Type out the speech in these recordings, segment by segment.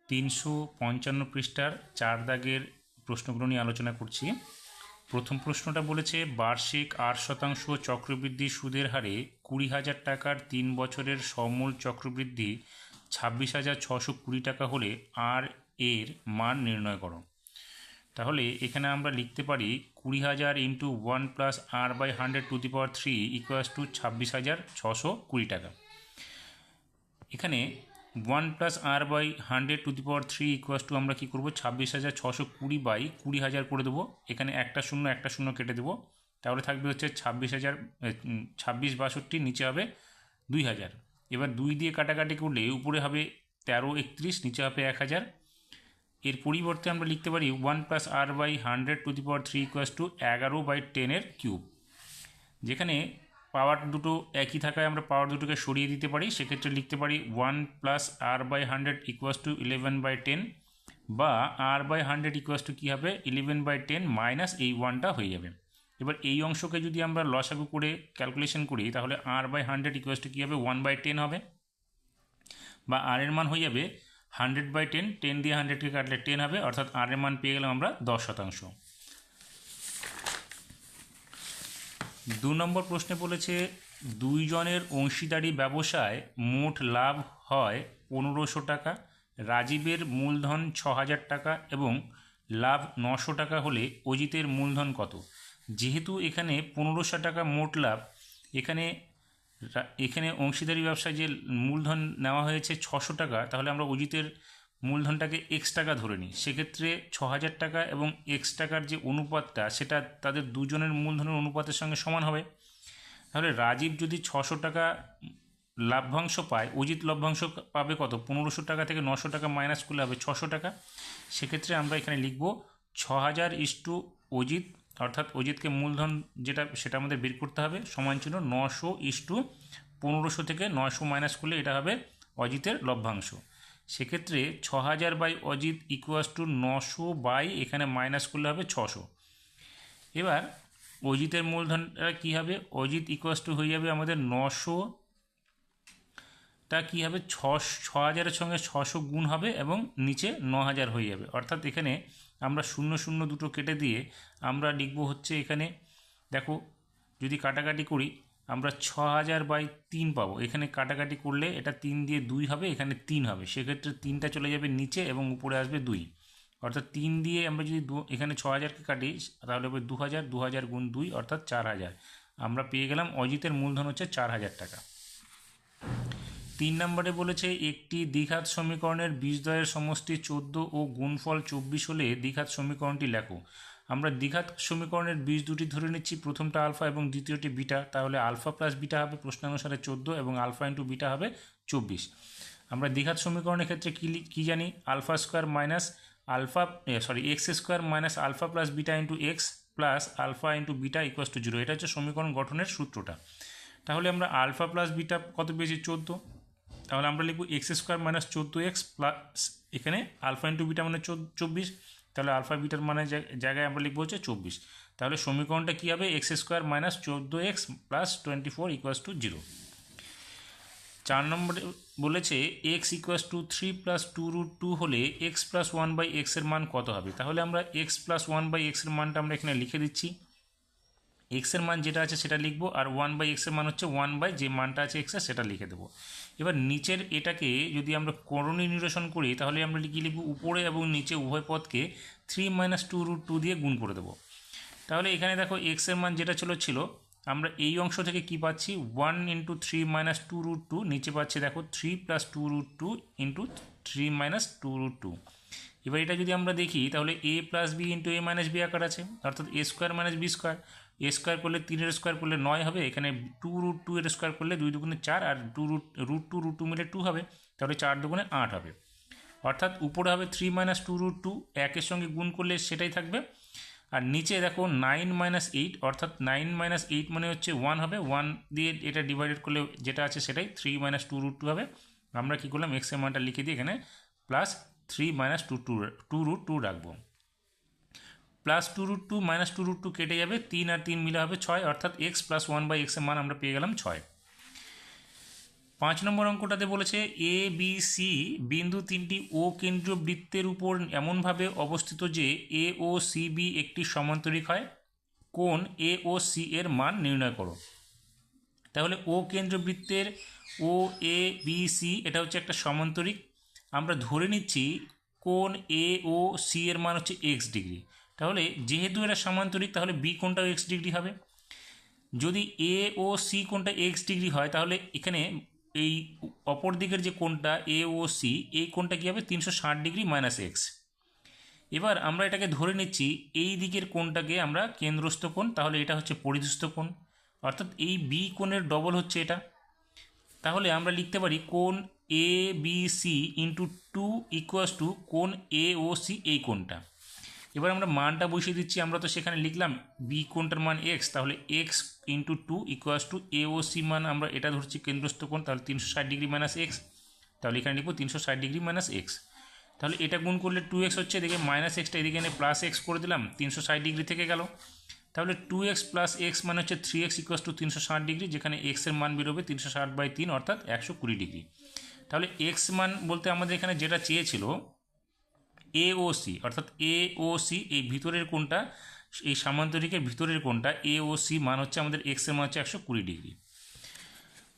355 পৃষ্ঠার 4 দাগের প্রশ্নগুলো নিয়ে আলোচনা করছি। প্রথম প্রশ্নটা বলেছে বার্ষিক 8% চক্রবৃদ্ধি সুদের হারে 20,000 টাকার 3 বছরের সমূল চক্রবৃদ্ধি 26,620 টাকা হলে আর এর মান নির্ণয় করো। তাহলে এখানে আমরা লিখতে পারি 20,000 into 1 plus R by 100⁻³ equals to 26,620 টাকা। এখানে 1 plus R by 100⁻³ equals to আমরা কী করবো 26,620 বাই 20,000 করে দেবো। এখানে একটা শূন্য কেটে দেবো, তাহলে থাকবে হচ্ছে 26,62, নিচে হবে 2,000। এবার 2 দিয়ে কাটাকাটি করলে উপরে হবে 1331, নিচে হবে 1,000। এর পরিবর্তে আমরা লিখতে পারি 1 plus R by 100⁻³ equals to 11/10⁻³ যেখানে পাওয়ার দুটো একই থাকায় আমরা পাওয়ার দুটোকে সরিয়ে দিতে পারি। সেক্ষেত্রে লিখতে পারি 1 plus R by 100 equals to 11/10, বা আর বাই 100 ইকুয়ালস টু কী হবে 11/10 মাইনাস এই 1টা হয়ে যাবে। এবার এই অংশকে যদি আমরা লসাগু করে ক্যালকুলেশন করি তাহলে আর বাই 100 ইকুয়ালস টু কী হবে 1/10 হবে, বা আর এর মান হয়ে যাবে 100/10, 10 দিয়ে 100কে কাটলে 10 হবে, অর্থাৎ আর এর মান পেয়ে গেলাম আমরা 10%। 2 নম্বর প্রশ্নে বলেছে 2 জনের অংশীদারি ব্যবসায় মোট লাভ হয় 1500 টাকা, রাজীবের মূলধন 6,000 টাকা এবং লাভ 900 টাকা হলে অজিতের মূলধন কত? যেহেতু এখানে 1500 টাকা মোট লাভ, এখানে অংশীদারি ব্যবসায় যে মূলধন নেওয়া হয়েছে 600 টাকা, তাহলে আমরা অজিতের মূলধনটাকে এক্স টাকা ধরে নিই। সেক্ষেত্রে 6,000 টাকা এবং এক্স টাকার যে অনুপাতটা সেটা তাদের দুজনের মূলধনের অনুপাতের সঙ্গে সমান হবে। তাহলে রাজীব যদি 600 টাকা লাভ্যাংশ পায়, অজিত লভ্যাংশ পাবে কত? 1500 টাকা থেকে 900 টাকা মাইনাস করলে হবে 600 টাকা। সেক্ষেত্রে আমরা এখানে লিখব 6,000 ইস্টু অজিত, অর্থাৎ অজিতকে মূলধন যেটা সেটা আমাদের বের করতে হবে, সমান ছিল 900 ইস্টু 1500 থেকে 900 মাইনাস করলে এটা হবে অজিতের লভ্যাংশ। সেক্ষেত্রে 6,000 by Ajit equals to 900 by এখানে মাইনাস করলে হবে 600। এবার অজিতের মূলধনটা কী হবে? অজিত ইকুয়ালস টু হয়ে যাবে আমাদের 900টা কী হবে 6,000-এর সঙ্গে 600 গুণ হবে এবং নিচে 9,000 হয়ে যাবে। অর্থাৎ এখানে আমরা 0 দুটো কেটে দিয়ে আমরা লিখব হচ্ছে, এখানে দেখো যদি কাটাকাটি করি আমরা 6,000 বাই 3 পাবো। এখানে কাটাকাটি করলে এটা 3 দিয়ে 2 হবে, এখানে 3 হবে। সেক্ষেত্রে 3টা চলে যাবে নিচে এবং উপরে আসবে 2, অর্থাৎ 3 দিয়ে আমরা যদি এখানে 6,000কে কাটি তাহলে হবে 2,000, 2,000 গুণ 2 অর্থাৎ 4,000। আমরা পেয়ে গেলাম অজিতের মূলধন হচ্ছে 4,000 টাকা। 3 নম্বরে বলেছে একটি দ্বিঘাত সমীকরণের বীজদ্বয়ের সমষ্টি 14 ও গুণফল 24 হলে দ্বিঘাত সমীকরণটি লেখো। আমরা দ্বিঘাত সমীকরণের বীজ দুটি ধরে নিচ্ছি, প্রথমটা আলফা এবং দ্বিতীয়টি বিটা। তাহলে আলফা প্লাস বিটা হবে প্রশ্নানুসারে 14 এবং আলফা ইন্টু বিটা হবে 24। আমরা দ্বিঘাত সমীকরণের ক্ষেত্রে কী জানি? Alpha square minus X square minus alpha plus beta into X plus alpha into beta equals to 0। এটা হচ্ছে সমীকরণ গঠনের সূত্রটা। তাহলে আমরা আলফা প্লাস বিটা কত পেয়েছি? 14। তাহলে আমরা লিখব x square minus 14x plus এখানে আলফা ইন্টু বিটা মানে 24। তাহলে আলফা বিটার মানে জায়গায় আমরা লিখবো হচ্ছে 24। তাহলে সমীকরণটা কী হবে? X square minus 14x plus 24 equals to 0। 4 নম্বরে বলেছে এক্স ইকুয়ালস টু 3 প্লাস 2√2 হলে এক্স প্লাস 1/x এর মান কত হবে? তাহলে আমরা এক্স প্লাস 1/x এর মানটা আমরা এখানে লিখে দিচ্ছি। এক্সের মান যেটা আছে সেটা লিখবো, আর 1/x এর মান হচ্ছে 1/, যে মানটা আছে এক্সের সেটা লিখে দেবো। এবার নিচের এটাকে যদি আমরা করণীয় নিরসন করি তাহলে আমরা কী লিখব? উপরে এবং নিচে উভয় পদকে 3 - 2√2 দিয়ে গুণ করে দেবো। তাহলে এখানে দেখো এক্সের মান যেটা ছিল আমরা এই অংশ থেকে কি পাচ্ছি? 1 × 3 - 2√2, নিচে পাচ্ছি দেখো 3 + 2√2 × 3 - 2√2। এবার এটা যদি আমরা দেখি তাহলে a plus B into a minus B আকার আছে, অর্থাৎ a square minus B square. A square করলে 3-এর স্কোয়ার করলে 9 হবে, এখানে 2√2 এর স্কোয়ার করলে 2 দুগুণে 4, আর √2 মিলে 2 হবে, তাহলে 4 দুগুণে 8 হবে। অর্থাৎ উপরে হবে 3 - 2√2, একের সঙ্গে গুণ করলে সেটাই থাকবে। আর নিচে দেখো 9 - 8, অর্থাৎ 9 - 8 মানে হচ্ছে 1 হবে, 1 দিয়ে এটা ডিভাইডেড করলে যেটা আছে সেটাই 3 - 2√2 হবে। আমরা কী করলাম? এক্সের মানটা লিখে দিয়ে এখানে প্লাস 3 - 2√2 রাখবো। প্লাস 2√2 মাইনাস 2√2 কেটে যাবে, 3 আর 3 মিলে হবে 6, অর্থাৎ এক্স প্লাস 1/x এর মান আমরা পেয়ে গেলাম 6। 5 নম্বর অঙ্কটাতে বলেছে এ বি সি বিন্দু তিনটি ও কেন্দ্রীয় বৃত্তের উপর এমনভাবে অবস্থিত যে এ ও সি বি একটি সমান্তরিক হয়, কোণ এ ও সি এর মান নির্ণয় করো। তাহলে ও কেন্দ্র বৃত্তের ও এ বি সি এটা হচ্ছে একটা সমান্তরিক। আমরা ধরে নিচ্ছি কোণ এ ও সি এর মান হচ্ছে এক্স ডিগ্রি। তাহলে যেহেতু এটা সমান্তরিক তাহলে বি কোণটাও এক্স ডিগ্রি হবে। যদি এ ও সি কোণটা এক্স ডিগ্রি হয় তাহলে এখানে এই অপর দিকের যে কোণটা এ ও সি এই কোণটা কী হবে 360 ডিগ্রি মাইনাস এক্স। এবার আমরা এটাকে ধরে নিচ্ছি এই দিকের কোণটাকে আমরা কেন্দ্রস্থ কোণ, তাহলে এটা হচ্ছে পরিধস্থ কোণ, অর্থাৎ এই বি কোণের ডবল হচ্ছে এটা। তাহলে আমরা লিখতে পারি কোণ A B C into 2 equals to কোণ এ ও সি এই কোণটা। এবার আমরা মানটা বসিয়ে দিচ্ছি, আমরা তো সেখানে লিখলাম বি কোণটার মান এক্স, তাহলে X into 2 equals to A O C মান আমরা এটা ধরছি কেন্দ্রস্থ কোণ, তাহলে 360 ডিগ্রি মাইনাস এক্স, তাহলে এখানে লিখবো 360 ডিগ্রি মাইনাস এক্স। তাহলে এটা গুণ করলে 2x হচ্ছে, এদিকে মাইনাস এক্সটা এদিকে এনে প্লাস এক্স করে দিলাম, 360 ডিগ্রি থেকে গেল। তাহলে 2x প্লাস এক্স মানে হচ্ছে 3x ইকুয়াস টু 360 ডিগ্রি, যেখানে এক্সের মান বেরোবে 360/3 অর্থাৎ 120 ডিগ্রি। তাহলে এক্স মান বলতে আমাদের এখানে যেটা চেয়েছিল এ ও সি, অর্থাৎ এ ও সি এই ভিতরের কোণটা, এই সামান্তরিকের ভিতরের কোণটা এ ও সি মান হচ্ছে আমাদের এক্সের মান হচ্ছে 120 ডিগ্রি।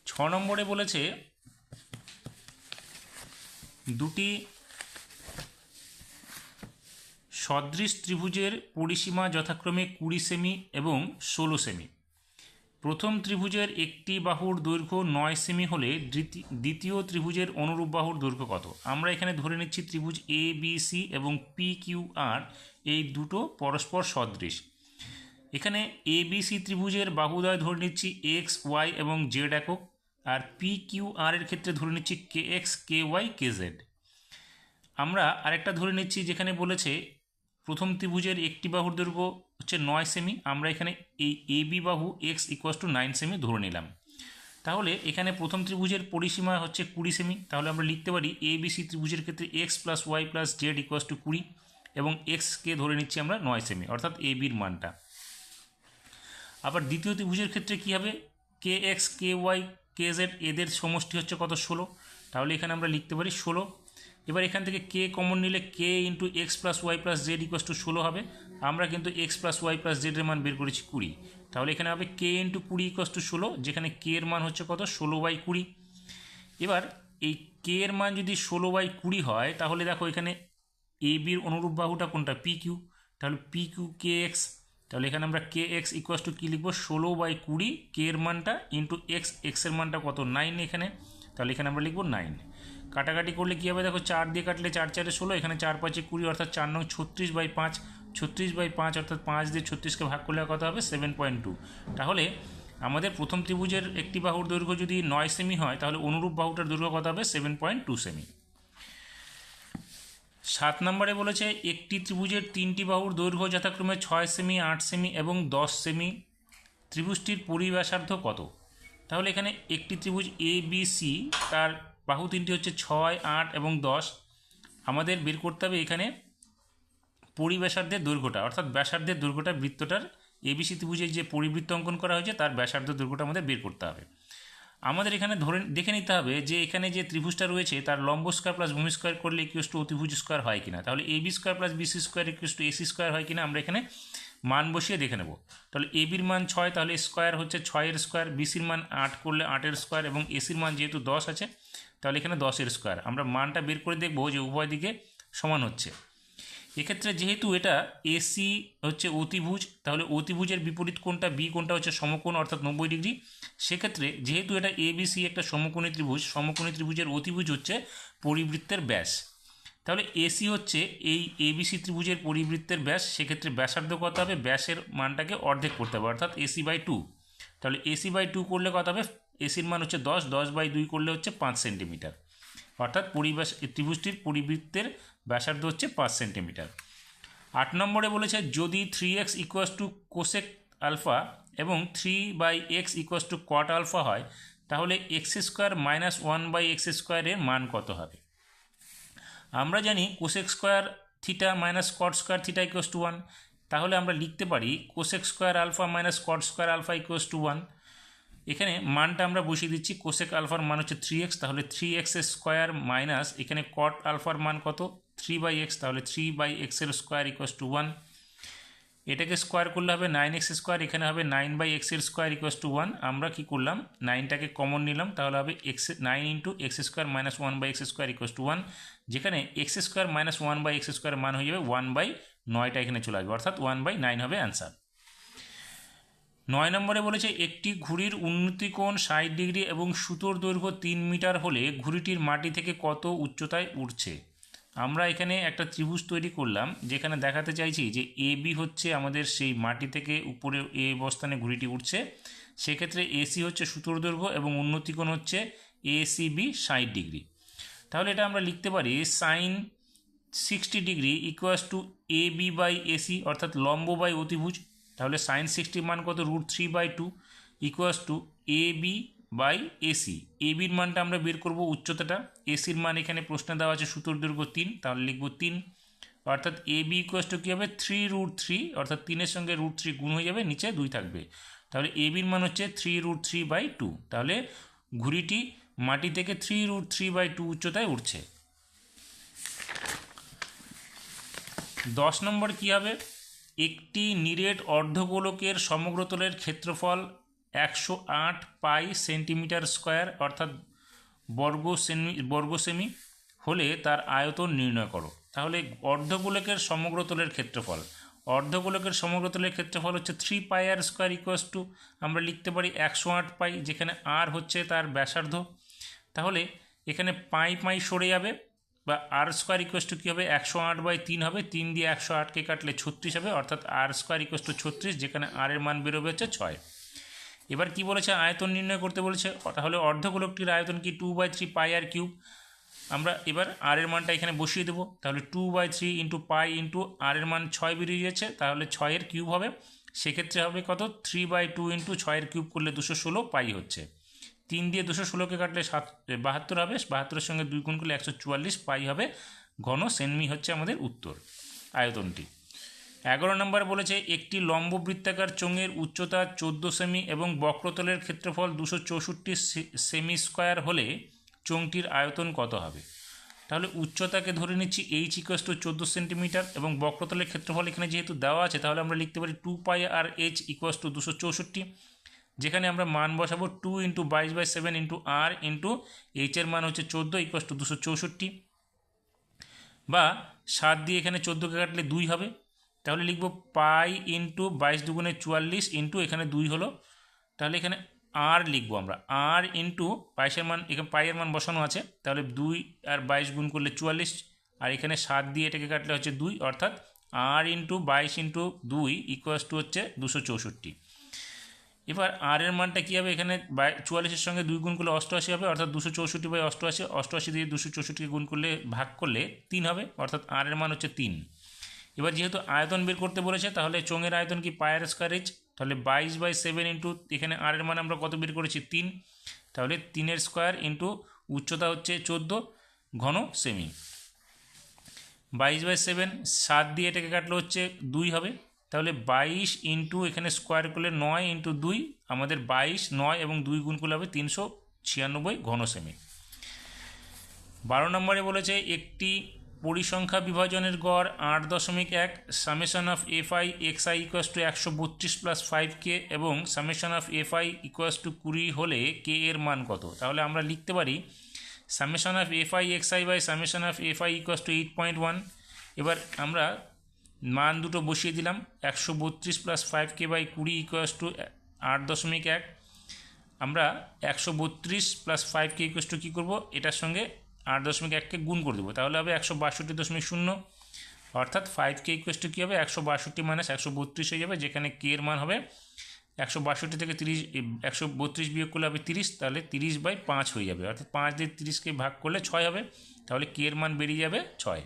6 নম্বরে বলেছে দুটি সদৃশ ত্রিভুজের পরিসীমা যথাক্রমে 20 সেমি এবং 16 সেমি। প্রথম ত্রিভুজের একটি বাহুর দৈর্ঘ্য 9 সেমি হলে দ্বিতীয় ত্রিভুজের অনুরূপ বাহুর দৈর্ঘ্য কত? আমরা এখানে ধরে নিচ্ছি ত্রিভুজ এ বি সি এবং পি কিউ আর এই দুটো পরস্পর সদৃশ। এখানে এ বি সি ত্রিভুজের বাহুদ্বয় ধরে নিচ্ছি এক্স ওয়াই এবং জেড একক, আর পি কিউ আর এর ক্ষেত্রে ধরে নিচ্ছি কে এক্স কে ওয়াই কে জেড। আমরা আরেকটা ধরে নিচ্ছি যেখানে বলেছে প্রথম ত্রিভুজের একটি বাহুর দৈর্ঘ্য হচ্ছে 9 সেমি, আমরা এখানে এই এ বি বাহু এক্স ইকুয়াস টু 9 সেমি ধরে নিলাম। তাহলে এখানে প্রথম ত্রিভুজের পরিসীমা হচ্ছে 20 সেমি, তাহলে আমরা লিখতে পারি এ বি সি ত্রিভুজের ক্ষেত্রে X plus Y plus Z equals to 20 এবং এক্সকে ধরে নিচ্ছি আমরা 9 সেমি, অর্থাৎ এ বির মানটা। আবার দ্বিতীয় ত্রিভুজের ক্ষেত্রে কী হবে, কে এক্স কে ওয়াই কে জেড এদের সমষ্টি হচ্ছে কত 16, তাহলে এখানে আমরা লিখতে পারি 16। এবার এখান থেকে কে কমন নিলে K into X plus Y plus Z equals to 16 হবে। আমরা কিন্তু এক্স প্লাস ওয়াই প্লাস জেডের মান বের করেছি 20, তাহলে এখানে হবে কে ইন্টু 20 ইকুয়াস টু 16, যেখানে কে এর মান হচ্ছে কত 16/20। এবার এই কে এর মান যদি 16/20 হয় তাহলে দেখো এখানে এ বির অনুরূপ বাহুটা কোনটা পি কিউ, তাহলে পি কিউ কে এক্স, তাহলে এখানে আমরা কে এক্স ইকুয়াস টু কী লিখবো 16/20 কে এর মানটা ইন্টু এক্স, এক্সের মানটা কত 9 এখানে, তাহলে এখানে আমরা লিখবো 9। কাটাকাটি করলে কী হবে দেখো 4 দিয়ে কাটলে 4 4 16, এখানে 4 5 20 অর্থাৎ 4 9 36/5, 36/5 অর্থাৎ 5 দিয়ে 36কে ভাগ করলে কত হবে 7.2। তাহলে আমাদের প্রথম ত্রিভুজের একটি বাহুর দৈর্ঘ্য যদি 9 সেমি হয় তাহলে অনুরূপ বাহুটার দৈর্ঘ্য কত হবে 7.2 সেমি। 7 নম্বরে বলেছে একটি ত্রিভুজের 3টি বাহুর দৈর্ঘ্য যথাক্রমে 6 সেমি 8 সেমি এবং 10 সেমি, ত্রিভুজটির পরিব্যাসার্ধ কত? তাহলে এখানে একটি ত্রিভুজ এ বি সি তার বাহু তিনটি হচ্ছে 6 8 এবং 10, আমাদের বের করতে হবে এখানে পরিব্যাসার্ধের দৈর্ঘ্যটা, অর্থাৎ ব্যাসার্ধের দৈর্ঘ্যটা বৃত্তটার এবিসি ত্রিভুজের যে পরিবৃত্ত অঙ্কন করা হয়েছে তার ব্যাসার্ধ দৈর্ঘ্যটা আমাদের বের করতে হবে। আমাদের এখানে দেখে নিতে হবে যে এখানে যে ত্রিভুজটা রয়েছে তার লম্ব স্কয়ার প্লাস ভূমি স্কয়ার করলে ইকুয়াস টু অতিভুজ স্কয়ার হয় কিনা, তাহলে A B square plus BC square equals to AC square হয় কিনা আমরা এখানে মান বসিয়ে দেখে নেব। তাহলে এ বির মান 6, তাহলে স্কয়ার হচ্ছে 6-এর স্কয়ার, বিসির মান 8 করলে 8-এর স্কয়ার এবং এসির মান যেহেতু 10 আছে তাহলে এখানে 10-এর স্কয়ার। আমরা মানটা বের করে দেখব যে উভয় দিকে সমান হচ্ছে। এক্ষেত্রে যেহেতু এটা এসি হচ্ছে অতিভুজ, তাহলে অতিভুজের বিপরীত কোণটা বি কোণটা হচ্ছে সমকোণ অর্থাৎ 90 ডিগ্রি। সেক্ষেত্রে যেহেতু এটা এবিসি একটা সমকোণী ত্রিভুজ, সমকোণী ত্রিভুজের অতিভুজ হচ্ছে পরিবৃত্তের ব্যাস, তাহলে এসি হচ্ছে এই এবিসি ত্রিভুজের পরিবৃত্তের ব্যাস, সেক্ষেত্রে ব্যাসার্ধ কত হবে, ব্যাসের মানটাকে অর্ধেক করতে হবে অর্থাৎ AC/2, তাহলে AC/2 করলে কত হবে, এসির মান হচ্ছে 10, 10/2 করলে হচ্ছে 5 সেন্টিমিটার, অর্থাৎ ত্রিভুজটির পরিবৃত্তের ব্যাসার্ধ হচ্ছে 5 সেন্টিমিটার। 8 নম্বরে বলেছে যদি 3x equals to cosec alpha এবং 3/x equals to caught alpha হয় তাহলে এক্স স্কোয়ার মাইনাস 1/x স্কোয়ারের মান কত হবে? আমরা জানি cosec square theta minus cot square theta equals to 1, তাহলে আমরা লিখতে পারি cosec square alpha minus cot square alpha equals to 1। এখানে মানটা আমরা বসিয়ে দিচ্ছি, কোসেক আলফার মান হচ্ছে 3x, তাহলে 3x স্কোয়ার মাইনাস এখানে কট আলফার মান কত 3/x, তাহলে 3/x এর স্কোয়ার ইকুয়াস টু 1। এটাকে স্কোয়ার করলে হবে 9x স্কোয়ার, এখানে হবে 9/x এর স্কোয়ার ইকুয়াস টু 1। আমরা কি করলাম 9টাকে কমন নিলাম, তাহলে হবে 9 into x square minus 1/x square equals to 1, যেখানে x square minus 1/x square মান হয়ে যাবে 1/9টা এখানে চলে আসবে, অর্থাৎ 1/9 হবে অ্যান্সার। 9 নম্বরে বলেছে একটি ঘুড়ির উন্নতি কোণ 60 ডিগ্রি এবং সুতোর দৈর্ঘ্য 3 মিটার হলে ঘুড়িটির মাটি থেকে কত উচ্চতায় উঠছে। আমরা এখানে একটা ত্রিভুজ তৈরি করলাম, যেখানে দেখাতে চাইছি যে এ বি হচ্ছে আমাদের সেই মাটি থেকে উপরে এ অবস্থানে ঘুড়িটি উঠছে, সেক্ষেত্রে এসি হচ্ছে সুতোর দৈর্ঘ্য এবং উন্নতি কোণ হচ্ছে এসিবি 60 ডিগ্রি। তাহলে এটা আমরা লিখতে পারি sine 60 degree equals to A B by AC, অর্থাৎ লম্ব বাই অতিভুজ। তাহলে সাইন 60 মান কত √3/2 equals to A B by AC. A বির মানটা আমরা বের করব উচ্চতাটা, এসির মান এখানে প্রশ্নে দেওয়া আছে সুতোর দৈর্ঘ্য 3, তাহলে লিখব 3, অর্থাৎ এ বি ইকুয়াস টু কী হবে 3√3, অর্থাৎ 3-এর সঙ্গে √3 গুণ হয়ে যাবে, নিচে 2 থাকবে, তাহলে এ বির মান হচ্ছে 3√3/2। তাহলে ঘুড়িটি মাটি থেকে 3√3/2 উচ্চতায় উঠছে। 10 নম্বর কী হবে, একটি নিরেট অর্ধগোলকের সমগ্রতলের ক্ষেত্রফল 108 পাই সেন্টিমিটার স্কোয়ার, অর্থাৎ বর্গ সেমি হলে তার আয়তন নির্ণয় করো। তাহলে অর্ধগোলকের সমগ্রতলের ক্ষেত্রফল, অর্ধগোলকের সমগ্রতলের ক্ষেত্রফল হচ্ছে 3 পাই আর স্কোয়ার ইকুয়াস টু আমরা লিখতে পারি 108 পাই, যেখানে আর হচ্ছে তার ব্যাসার্ধ। তাহলে এখানে পাই সরে যাবে, বা আর স্কোয়ার ইকুয়াস টু কী হবে 108/3 হবে, 3 দিয়ে 108কে কাটলে 36 হবে, অর্থাৎ আর স্কোয়ার ইকুয়াস টু 36, যেখানে আর এর মান বেরোবে হচ্ছে 6। এবার কি বলেছে আয়তন নির্ণয় করতে বলেছে, তাহলে অর্ধগোলকটির আয়তন কি 2/3 পাই আর কিউব। আমরা এবার আর এর মানটা এখানে বসিয়ে দেবো, তাহলে 2/3 ইন্টু পাই ইন্টু আর এর মান 6 বেরিয়ে যাচ্ছে, তাহলে 6 কিউব হবে, সেক্ষেত্রে হবে কত 3/2 ইন্টু 6 কিউব করলে 216 পাই হচ্ছে। 3 দিয়ে 216কে কাটলে 72 হবে, 72-এর সঙ্গে 2 গুণ করলে 144 পাই হবে ঘন সেমি হচ্ছে আমাদের উত্তর আয়তনটি। 11 নম্বর বলেছে একটি লম্ব বৃত্তাকার চোঙের উচ্চতা 14 সেমি এবং বক্রতলের ক্ষেত্রফল 264 সেমি স্কোয়ার হলে চোঙটির আয়তন কত হবে। তাহলে উচ্চতাকে ধরে নিচ্ছি এইচ ইকুয়াস টু 14 সেন্টিমিটার এবং বক্রতলের ক্ষেত্রফল এখানে যেহেতু দেওয়া আছে, তাহলে আমরা লিখতে পারি 2 পাই আর এইচ ইকুয়াস টু 264, যেখানে আমরা মান বসাবো 2 ইন্টু 22/7 ইন্টু আর ইন্টু এইচের মান হচ্ছে 14 ইকুয়াস টু 264, বা 7 দিয়ে এখানে 14কে কাটলে 2 হবে, তাহলে লিখব পাই ইন্টু 22 দুগুণে 44 ইন্টু এখানে 2 হলো, তাহলে এখানে আর লিখবো আমরা আর ইন্টু 22-এর মান, এখানে পাইয়ের মান বসানো আছে, তাহলে 2 আর 22 গুণ করলে 44, আর এখানে 7 দিয়ে এটাকে কাটলে হচ্ছে 2, অর্থাৎ আর ইন্টু 22 ইন্টু 2 ইকুয়াস টু হচ্ছে 264। এবার আর এর মানটা কী হবে, এখানে 44-এর সঙ্গে 2 গুণ করলে 88 হবে, অর্থাৎ 264/88, 88 দিয়ে 264কে গুণ করলে ভাগ করলে 3 হবে, অর্থাৎ আর এর মান হচ্ছে 3। এবার যেহেতু আয়তন বের করতে বলেছে, তাহলে চোঙের আয়তন কি পাই আর স্কোয়ার এইচ, তাহলে 22/7 ইন্টু এখানে আর এর মান আমরা কত বের করেছি 3, তাহলে 3-এর স্কোয়ার ইন্টু উচ্চতা হচ্ছে 14 ঘন সেমি, 22/7, 7 দিয়ে এটাকে কাটলে হচ্ছে 2 হবে, তাহলে 22 ইন্টু এখানে স্কোয়ার করলে 9 ইন্টু 2 আমাদের 22, 9 এবং 2 গুণ করলে হবে 396 ঘন সেমি। 12 নম্বরে বলেছে একটি পরিসংখ্যা বিভাজনের গড় 8.1 summation of FI XI equals to 132 plus 5k এবং summation of FI equals to 20 হলে কে এর মান কত। তাহলে আমরা লিখতে পারি summation of FI XI by summation of FI equals to 8.1। এবার আমরা মান দুটো বসিয়ে দিলাম, 132 plus 5k by 20 equals to 8.1। আমরা 132 প্লাস 5k ইকুয়াস টু কী করবো, এটার সঙ্গে 8.1কে গুণ করে দেবো, তাহলে হবে 162.0, অর্থাৎ 5k ইকুয়াস টু কী হবে 162 মাইনাস 132 হয়ে যাবে, যেখানে k এর মান হবে 162 থেকে 132 বিয়োগ করলে হবে 30, তাহলে 30/5 হয়ে যাবে, অর্থাৎ 5 দিয়ে 30কে ভাগ করলে 6 হবে, তাহলে k এর মান বেরিয়ে যাবে 6।